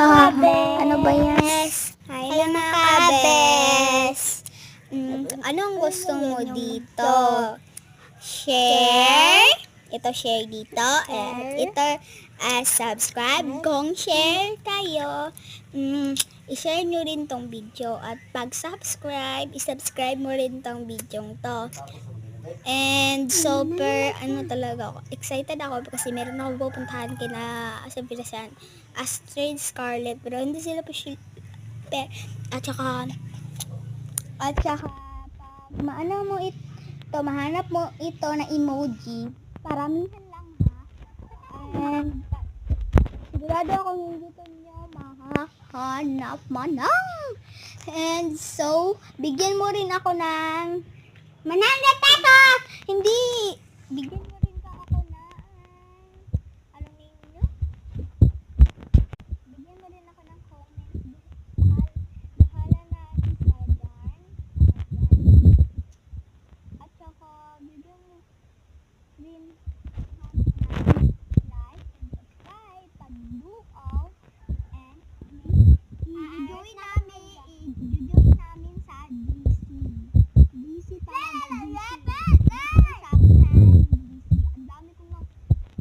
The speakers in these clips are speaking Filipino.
Ano ba yan? Hello mga kabes! Anong gusto mo dito? Share? Ito share dito. And ito subscribe. Kung share kayo, i-share nyo rin tong video. At pag subscribe, i-subscribe mo rin tong video to. And super, talaga ako, excited ako kasi meron ako pupuntahan kina sa Pilisan, Astrid, Scarlett, pero hindi sila pa at saka pag maano mo ito, mahanap mo ito na emoji, paramihan lang ha, and sigurado akong hindi ito nyo mahahanap manang. And so, bigyan mo rin ako ng 100 pesos! Hindi! Bigyan mo rin ka ako na anong name nyo? Bigyan mo rin ako ng comment. Bahala na isa dyan. At saka bigyan mo rin like and subscribe pag-buo and i-join namin sa DC talaga, DC. Ang dami kong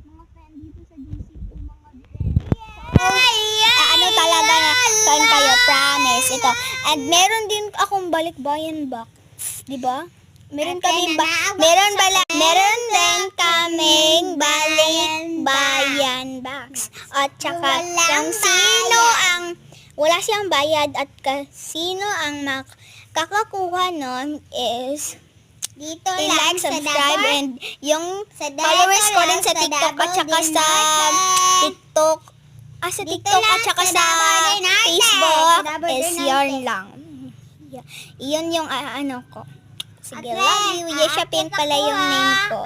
mga friend dito sa DC ko, mga ano talaga na kain kayo, promise. Ito. And meron din akong balikbayan box, di ba? Meron din kaming balikbayan box. At saka kung sino ang wala siyang bayad at sino ang kakakuha nun is dito i-like, subscribe, and yung followers ko rin sa TikTok at saka sa TikTok at saka sa Facebook is yarn lang. Iyon yung ano ko. Sige, love you. Yesha Pin pala yung name ko.